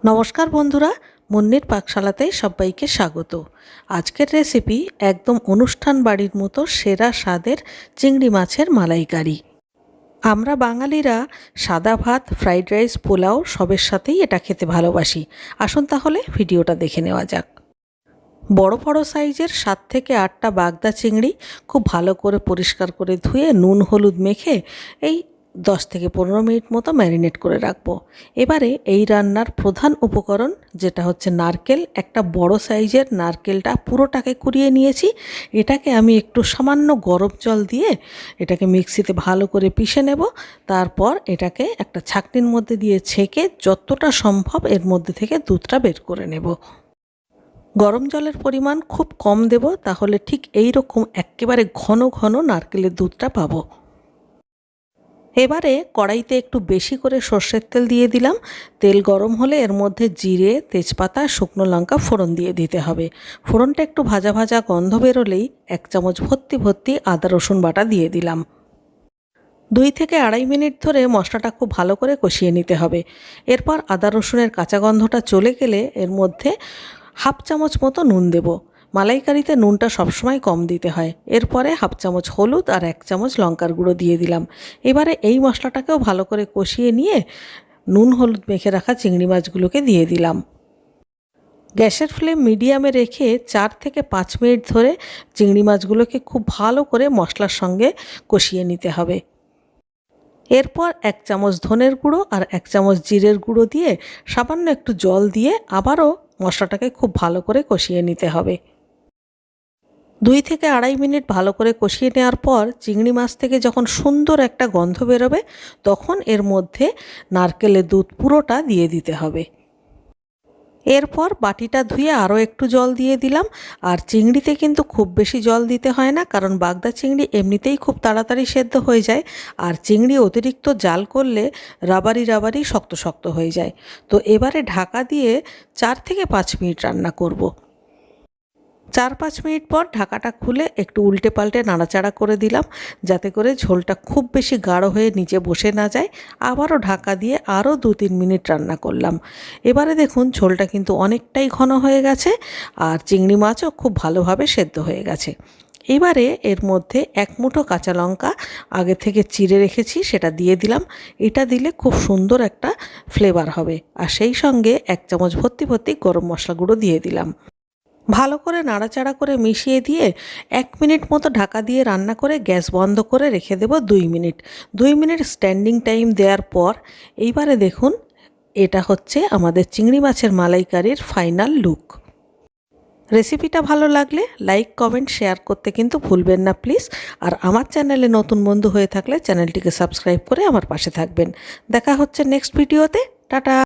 নমস্কার বন্ধুরা, মুন্নির পাকশালাতে সবাইকে স্বাগত। আজকের রেসিপি একদম অনুষ্ঠান বাড়ির মতো সেরা স্বাদের চিংড়ি মাছের মালাইকারি। আমরা বাঙালিরা সাদা ভাত, ফ্রাইড রাইস, পোলাও সবের সাথেই এটা খেতে ভালোবাসি। আসুন তাহলে ভিডিওটা দেখে নেওয়া যাক। বড় বড় সাইজের 7 থেকে 8টা বাগদা চিংড়ি খুব ভালো করে পরিষ্কার করে ধুয়ে নুন হলুদ মেখে এই 10 থেকে 15 মিনিট মতো ম্যারিনেট করে রাখবো। এবারে এই রান্নার প্রধান উপকরণ যেটা হচ্ছে নারকেল। একটা বড় সাইজের নারকেলটা পুরোটাকে কুড়িয়ে নিয়েছি। এটাকে আমি একটু সামান্য গরম জল দিয়ে এটাকে মিক্সিতে ভালো করে পিষে নেব। তারপর এটাকে একটা ছাঁকনির মধ্যে দিয়ে ছেঁকে যতটা সম্ভব এর মধ্যে থেকে দুধটা বের করে নেব। গরম জলের পরিমাণ খুব কম দেব, তাহলে ঠিক এই রকম একেবারে ঘন ঘন নারকেলের দুধটা পাবো। এবারে কড়াইতে একটু বেশি করে সর্ষের তেল দিয়ে দিলাম। তেল গরম হলে এর মধ্যে জিরে, তেজপাতা, শুকনো লঙ্কা ফোড়ন দিয়ে দিতে হবে। ফোড়নটা একটু ভাজা ভাজা গন্ধ বেরোলেই 1 চামচ ভর্তি ভর্তি আদা রসুন বাটা দিয়ে দিলাম। 2 থেকে 2.5 মিনিট ধরে মশলাটা খুব ভালো করে কষিয়ে নিতে হবে। এরপর আদা রসুনের কাঁচা গন্ধটা চলে গেলে এর মধ্যে 1/2 চামচ মতো নুন দেব। মালাইকারিতে নুনটা সবসময় কম দিতে হয়। এরপরে 1/2 চামচ হলুদ আর 1 চামচ লঙ্কার গুঁড়ো দিয়ে দিলাম। এবারে এই মশলাটাকেও ভালো করে কষিয়ে নিয়ে নুন হলুদ মেখে রাখা চিংড়ি মাছগুলোকে দিয়ে দিলাম। গ্যাসের ফ্লেম মিডিয়ামে রেখে 4 থেকে 5 মিনিট ধরে চিংড়ি মাছগুলোকে খুব ভালো করে মশলার সঙ্গে কষিয়ে নিতে হবে। এরপর 1 চামচ ধনের গুঁড়ো আর 1 চামচ জিরের গুঁড়ো দিয়ে সামান্য একটু জল দিয়ে আবারও মশলাটাকে খুব ভালো করে কষিয়ে নিতে হবে। 2 থেকে 2.5 মিনিট ভালো করে কষিয়ে নেওয়ার পর চিংড়ি মাছ থেকে যখন সুন্দর একটা গন্ধ বেরোবে তখন এর মধ্যে নারকেলের দুধ পুরোটা দিয়ে দিতে হবে। এরপর বাটিটা ধুয়ে আরও একটু জল দিয়ে দিলাম। আর চিংড়িতে কিন্তু খুব বেশি জল দিতে হয় না, কারণ বাগদা চিংড়ি এমনিতেই খুব তাড়াতাড়ি সেদ্ধ হয়ে যায়। আর চিংড়ি অতিরিক্ত জাল করলে রাবারি রাবারি শক্ত শক্ত হয়ে যায়। তো এবারে ঢাকা দিয়ে 4 থেকে 5 মিনিট রান্না করব। 4-5 মিনিট পর ঢাকাটা খুলে একটু উল্টে পাল্টে নাড়াচাড়া করে দিলাম, যাতে করে ঝোলটা খুব বেশি গাঢ় হয়ে নিচে বসে না যায়। আবারও ঢাকা দিয়ে আরও 2-3 মিনিট রান্না করলাম। এবারে দেখুন ঝোলটা কিন্তু অনেকটাই ঘন হয়ে গেছে আর চিংড়ি মাছও খুব ভালোভাবে সেদ্ধ হয়ে গেছে। এবারে এর মধ্যে 1 মুঠো কাঁচা লঙ্কা আগে থেকে চিড়ে রেখেছি, সেটা দিয়ে দিলাম। এটা দিলে খুব সুন্দর একটা ফ্লেভার হবে। আর সেই সঙ্গে 1 চামচ ভর্তি ভর্তি গরম মশলা গুঁড়ো দিয়ে দিলাম। ভালো করে নাড়াচাড়া করে মিশিয়ে দিয়ে 1 মিনিট মতো ঢাকা দিয়ে রান্না করে গ্যাস বন্ধ করে রেখে দেব 2 মিনিট। 2 মিনিট স্ট্যান্ডিং টাইম দেওয়ার পর এইবারে দেখুন এটা হচ্ছে আমাদের চিংড়ি মাছের মালাইকারির ফাইনাল লুক। রেসিপিটা ভালো লাগলে লাইক, কমেন্ট, শেয়ার করতে কিন্তু ভুলবেন না প্লিজ। আর আমার চ্যানেলে নতুন বন্ধু হয়ে থাকলে চ্যানেলটিকে সাবস্ক্রাইব করে আমার পাশে থাকবেন। দেখা হচ্ছে নেক্সট ভিডিওতে। টাটা।